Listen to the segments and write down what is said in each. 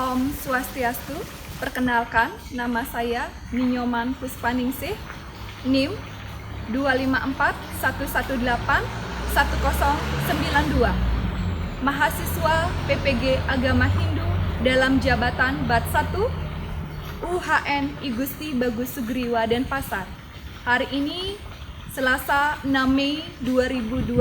Om Swastiastu. Perkenalkan, nama saya Ninyoman Puspaningsih, NIM 25411811092, mahasiswa PPG Agama Hindu dalam jabatan Bat 1 UHN I Gusti Bagus Sugriwa Denpasar. Hari ini Selasa 6 Mei 2025,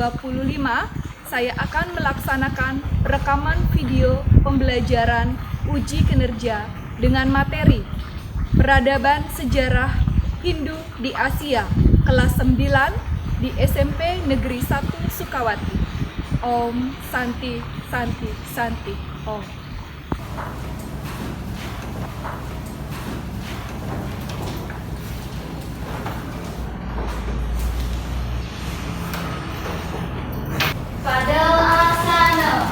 saya akan melaksanakan rekaman video pembelajaran uji kinerja dengan materi Peradaban Sejarah Hindu di Asia kelas 9 di SMP Negeri 1 Sukawati. Om Santi Santi Santi Om. Padal asana,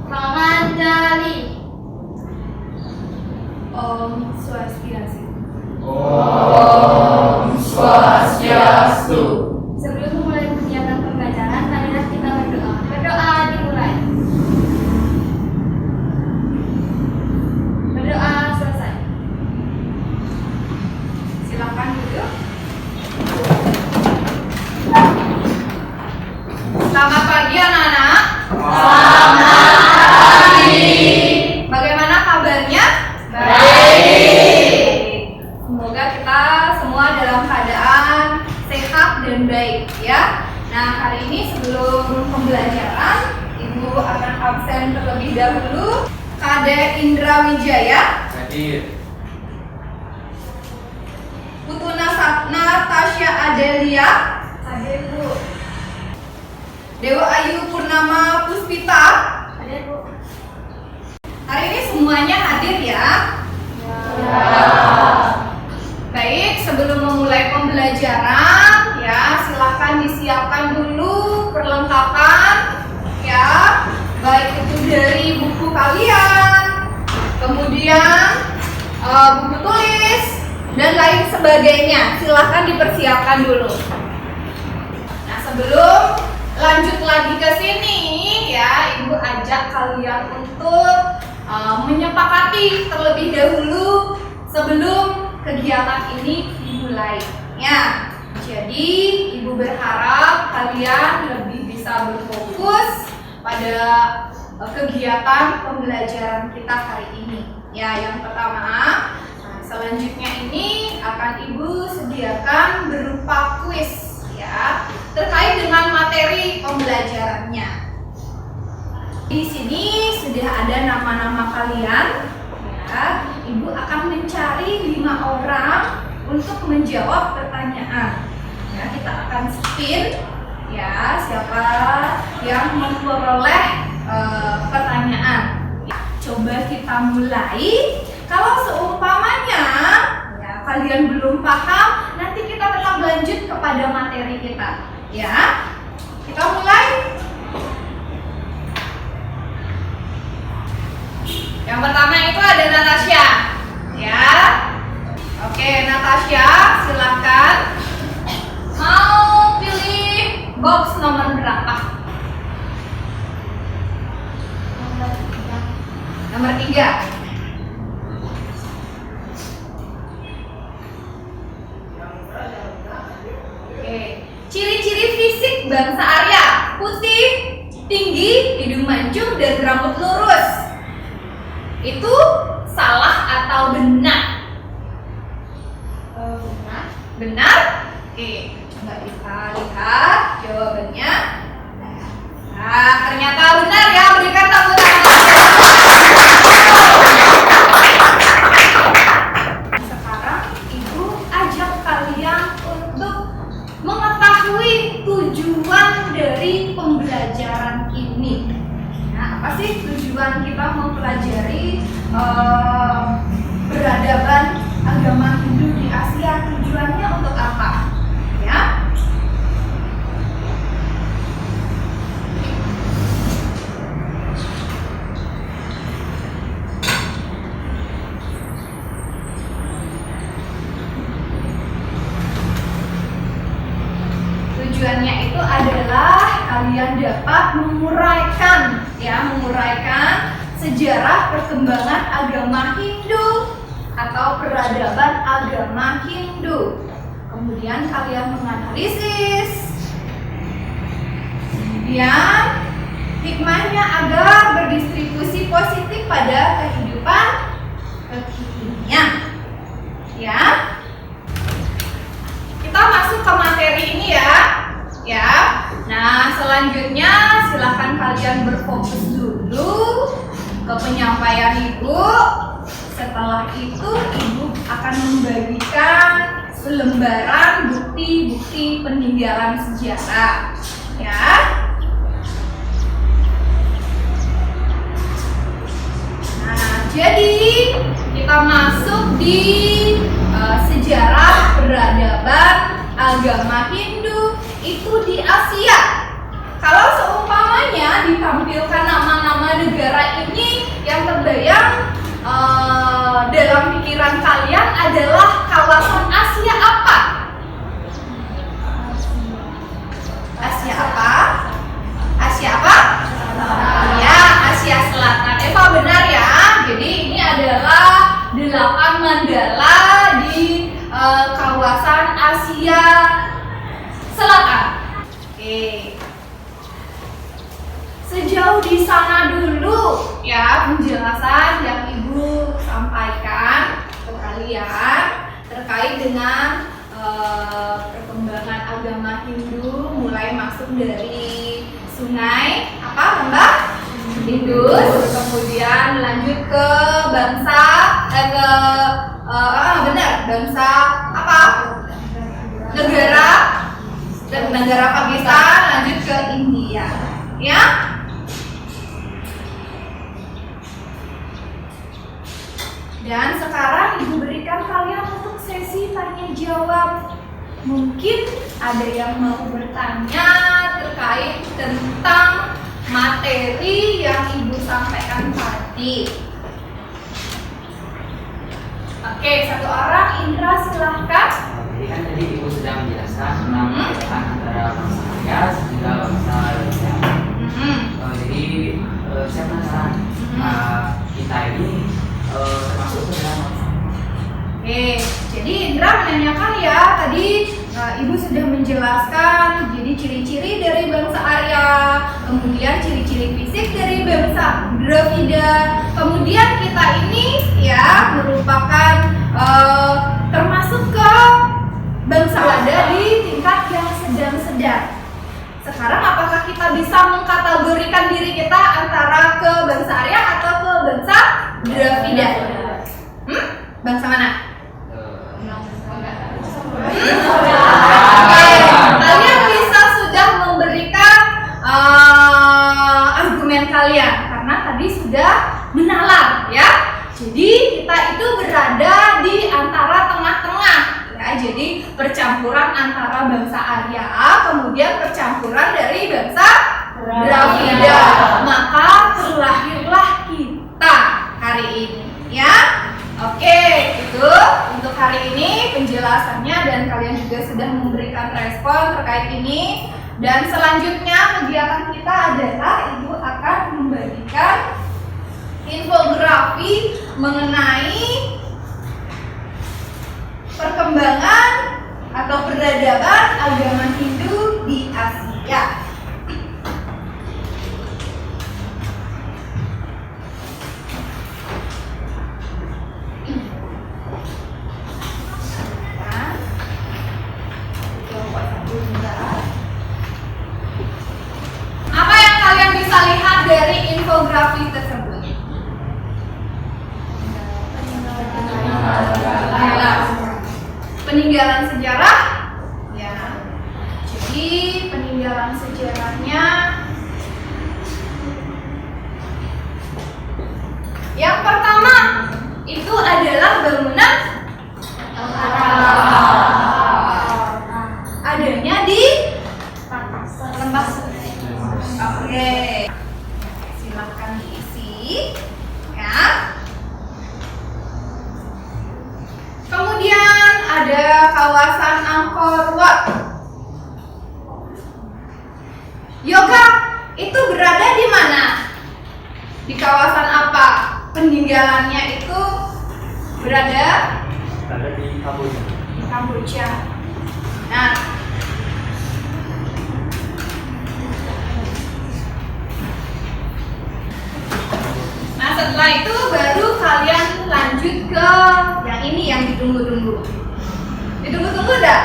Pangandali, Om Swastiastu. Om Swastiastu. Sebelum memulai kegiatan pembelajaran, marilah kita berdoa. Berdoa dimulai. Berdoa selesai. Silakan duduk. Selamat pagi anak-anak. Selamat pagi. Bagaimana kabarnya? Baik. Semoga kita semua dalam keadaan sehat dan baik ya. Nah, hari ini sebelum pembelajaran, Ibu akan absen terlebih dahulu. Kade Indra Wijaya, Hadir. Putuna Natasha Adelia, Hadir Bu. Dewa Ayu Purnama Puspita. Hadir Bu. Hari ini semuanya hadir ya. Ya. Baik, sebelum memulai pembelajaran ya, silakan disiapkan dulu perlengkapan ya, baik itu dari buku kalian, kemudian buku tulis dan lain sebagainya. Silakan dipersiapkan dulu. Nah, sebelum lanjut lagi ke sini ya, Ibu ajak kalian untuk menyepakati terlebih dahulu sebelum kegiatan ini dimulai ya. Jadi Ibu berharap kalian lebih bisa berfokus pada kegiatan pembelajaran kita hari ini ya. Yang pertama, selanjutnya ini akan Ibu sediakan berupa kuis ya, terkait dengan materi pembelajarannya. Di sini sudah ada nama-nama kalian ya. Ibu akan mencari 5 orang untuk menjawab pertanyaan ya. Kita akan spin ya, siapa yang memperoleh pertanyaan ya. Coba kita mulai. Kalau seumpamanya ya, kalian belum paham, nanti kita tetap lanjut kepada materi kita ya. Kita mulai. Yang pertama itu ada Natasha ya. Oke, Natasha, silakan. Mau pilih box nomor berapa? Nomor 3. Oke. Ciri-ciri fisik bangsa Arya: putih, tinggi, hidung mancung, dan rambut lurus. Itu salah atau benar? Benar. Benar? Oke, coba kita lihat jawabannya. Nah, ternyata benar ya. Berikan tepuk tangan. Sekarang Ibu ajak kalian untuk mengetahui tujuan dari pembelajaran ini. Nah, apa sih tujuan kita mempelajari peradaban agama Hindu di Asia? Tujuannya untuk apa? Ya. Tujuannya itu adalah kalian dapat menguraikan ya, menguraikan sejarah perkembangan agama Hindu atau peradaban agama Hindu. Kemudian kalian menganalisis. Kemudian hikmahnya agar berdistribusi positif pada kehidupan kekinian. Ya. Kita masuk ke materi ini ya. Ya. Nah, selanjutnya silakan kalian berfokus dulu ke penyampaian Ibu. Setelah itu Ibu akan membagikan selembaran bukti-bukti peninggalan sejarah. Ya. Nah, jadi kita masuk di sejarah peradaban agama Hindu itu di Asia. Kalau seumpamanya ditampilkan nama-nama negara ini, yang terbayang dalam pikiran kalian adalah kawasan Asia apa? Asia apa? Asia apa? Ya, Asia Selatan. Eva benar ya. Jadi ini adalah 8 mandala di kawasan Asia Selatan. Oke. Sejauh di sana dulu ya penjelasan yang Ibu sampaikan ke kalian terkait dengan perkembangan agama Hindu, mulai masuk dari sungai apa Mbak? Indus, kemudian lanjut ke bangsa bangsa apa? Negara Pakistan, lanjut ke India, ya. Dan sekarang Ibu berikan kalian untuk sesi tanya jawab. Mungkin ada yang mau bertanya terkait tentang materi yang Ibu sampaikan tadi. Oke, satu orang. Indra, silahkan. Jadi kan tadi Ibu sudah menjelaskan tentang perbedaan antara bangsa Arya dan juga bangsa India. Jadi saya penasaran, kita ini termasuk ke dalam bangsa. Oke, jadi Indra menanyakan ya, tadi Ibu sudah menjelaskan jadi ciri-ciri dari bangsa Arya, kemudian ciri-ciri fisik dari bangsa Dravida, kemudian kita ini ya merupakan termasuk ke bangsa Belanda di tingkat yang sedang-sedang. Sekarang apakah kita bisa mengkategorikan diri kita antara ke bangsa Arya atau ke bangsa Dravida? Bangsa mana? Kalian bisa sudah memberikan argumen kalian karena tadi sudah menalar ya. Jadi kita itu berada di antara tengah-tengah ya. Jadi percampuran antara bangsa Arya kemudian percampuran dari bangsa Dravida. Maka terlahirlah kita hari ini ya. Oke, itu untuk hari ini penjelasannya dan kalian juga sudah memberikan respon terkait ini. Dan selanjutnya kegiatan kita adalah Ibu akan membagikan infografi mengenai perkembangan atau peradaban agama Hindu di Asia. Apa yang kalian bisa lihat dari infografi tersebut? Peninggalan sejarah ya. Jadi peninggalan sejarahnya yang pertama itu adalah bangunan adanya di Lembah Sungai. Oke, silahkan diisi ya. Kemudian ada kawasan Angkor Wat. Yoga itu berada di mana? Di kawasan apa peninggalannya itu berada? Ada di Kamboja. Di Kamboja. Nah, setelah itu baru kalian lanjut ke yang ini yang ditunggu-tunggu. Ditunggu-tunggu enggak?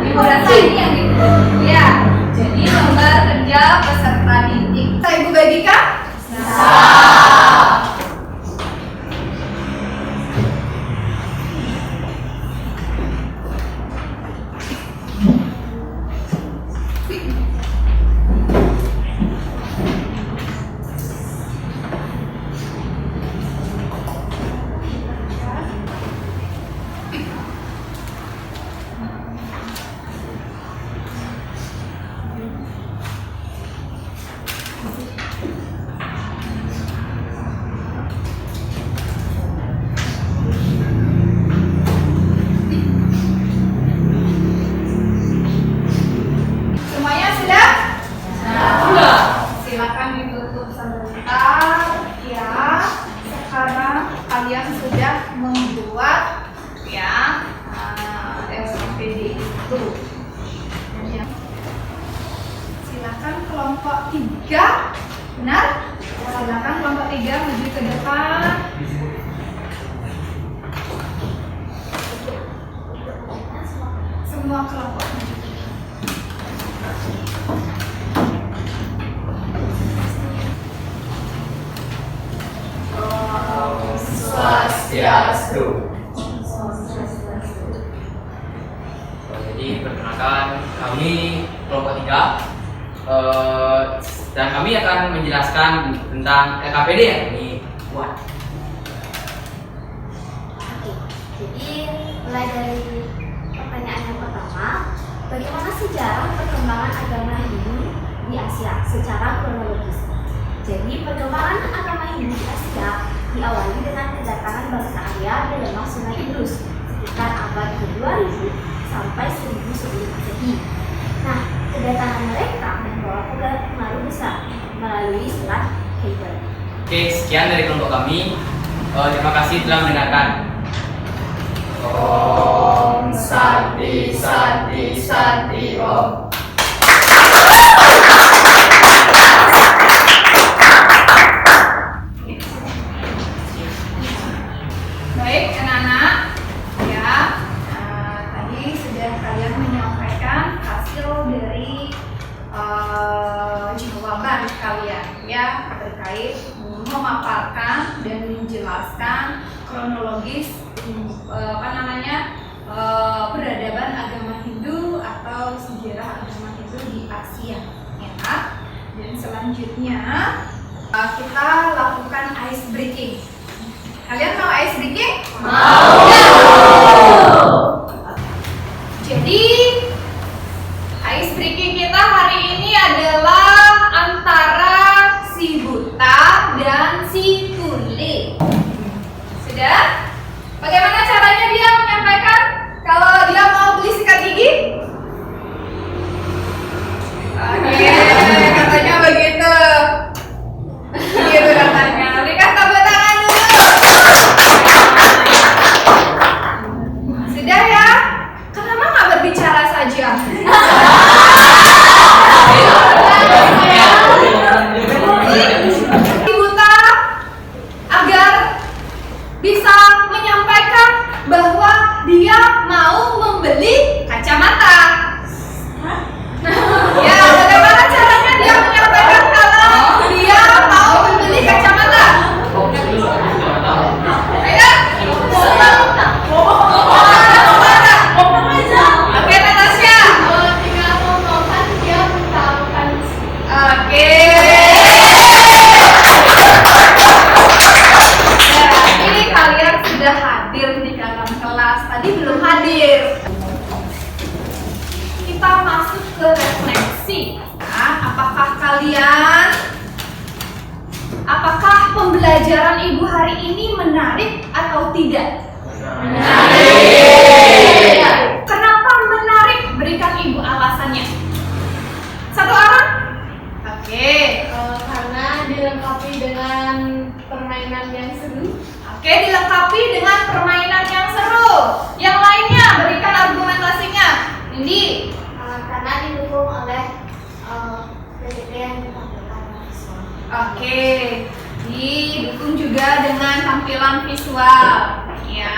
Ibu rasa ini yang ditunggu. Ya. Jadi lembar kerja peserta didik. Saya Ibu bagikan? Semuanya sudah? Silakan ditutup sebentar ya. Sekarang kalian sudah membuat ya SPD itu. Silakan kelompok 3. Benar? Silakan kelompok 3 maju ke depan. Semua kelompok maju. Swastiastu. Jadi perkenalkan kami kelompok 3 dan kami akan menjelaskan tentang LKPD yang kami buat. Oke, jadi mulai dari pertanyaan yang pertama, bagaimana sejarah perkembangan agama Hindu di Asia secara kronologis? Jadi perkembangan agama Hindu di Asia diawali dengan kedatangan bangsa Arya di lemah Sungai Indus sekitar abad ke-2000 sampai 1000 sebelum Masehi. Nah, kedatangan mereka membawa pengaruh besar melalui Selat Khyber. Oke, sekian dari kelompok kami. Terima kasih telah mendengarkan. Om Santi Santi Santi Om. Baik, anak-anak, ya, tadi sudah kalian menyampaikan hasil dari jawaban kalian, ya, terkait memaparkan dan menjelaskan kronologis peradaban agama Hindu atau sejarah agama Hindu di Asia, ya. Dan selanjutnya kita lakukan ice breaking. Kalian mau ice breaking? Mau. Jadi ice breaking kita hari ini adalah antara si buta dan si tuli. Sudah? Bagaimana caranya dia menyampaikan kalau dia mau beli sikat gigi? Oke, katanya begitu. Gitu katanya. Berikan tepuk tangan dulu. Sudah ya? Kenapa nggak berbicara saja? Si buta agar bisa menyampaikan bahwa dia mau membeli kacamata. Ya, bagaimana caranya dia menyampaikan kalau dia mau membeli kacamata? Ayo. Oke, Natasha. Tinggal ngomongkan dia mengetahukan. Oke. Ya, ini kalian sudah hadir di dalam kelas. Tadi belum hadir. Kita masuk ke refleksi. Nah, apakah pembelajaran Ibu hari ini menarik atau tidak? Menarik. Kenapa menarik? Berikan Ibu alasannya. Satu orang? Oke, dengan permainan yang seru. Oke, dilengkapi dengan permainan yang seru. Yang lainnya berikan argumentasinya. Indi. Karena didukung oleh PPT yang ditampilkan visual. Oke, didukung juga dengan tampilan visual. Ya.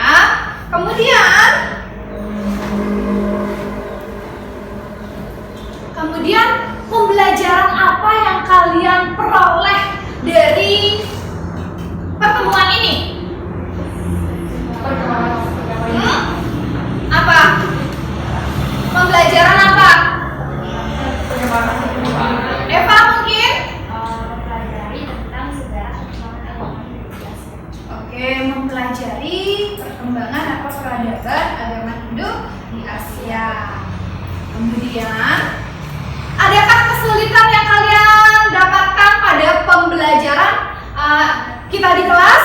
Kemudian pembelajaran apa yang kalian peroleh dari pertemuan ini? Apa? Pembelajaran apa? Eva mungkin? Mempelajari tentang sejarah perkembangan agama Hindu di Asia. Oke, mempelajari perkembangan atau peradaban agama Hindu di Asia. Kemudian, adakah kesulitan yang kalian dapatkan pada pembelajaran kita di kelas?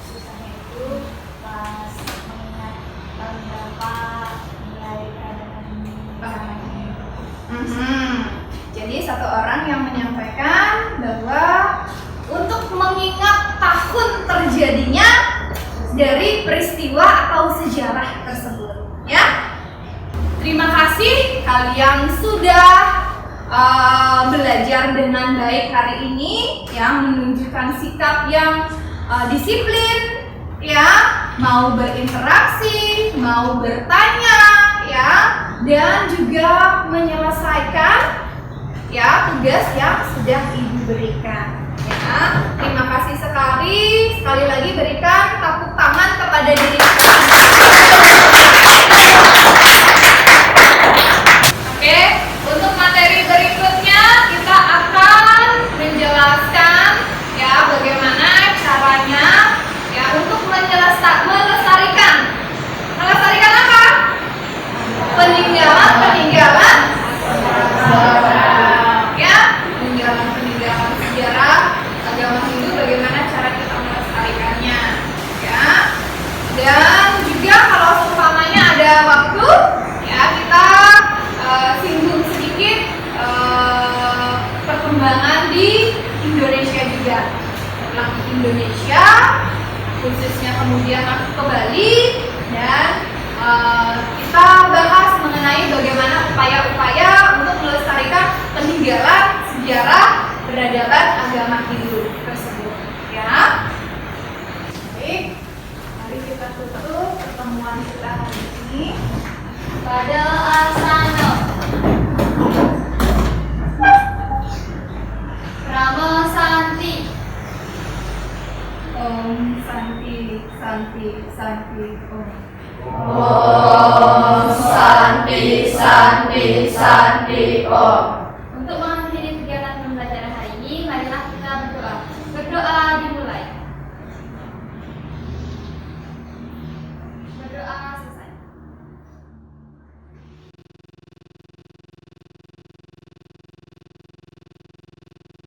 Susahnya itu pas mengingat beberapa nilai peradaban Hindu. Jadi satu orang yang menyampaikan bahwa untuk mengingat tahun terjadinya dari peristiwa atau sejarah tersebut, ya. Terima kasih kalian sudah belajar dengan baik hari ini, yang menunjukkan sikap yang disiplin, ya, mau berinteraksi, mau bertanya, ya, dan juga menyelesaikan ya tugas yang sudah Ibu berikan. Ya, terima kasih sekali lagi berikan tepuk tangan kepada diri kita. Oke, untuk materi berikutnya kita akan menjelaskan ya bagaimana caranya ya untuk melestarikan apa? Peninggalan ya, peninggalan sejarah agama Hindu, bagaimana cara kita melestarikannya ya. Dan juga kalau seumpamanya ada waktu ya, kita singgung sedikit perkembangan di Indonesia juga. Setelah di Indonesia, khususnya kemudian masuk ke Bali, dan kita bahas mengenai bagaimana upaya-upaya untuk melestarikan peninggalan sejarah peradaban agama Hindu tersebut. Ya. Baik, mari kita tutup pertemuan kita hari ini. Pada asana Rama Santi. Om Santi, Santi, Santi, Om. Om Santi, Santi, Santi, Om.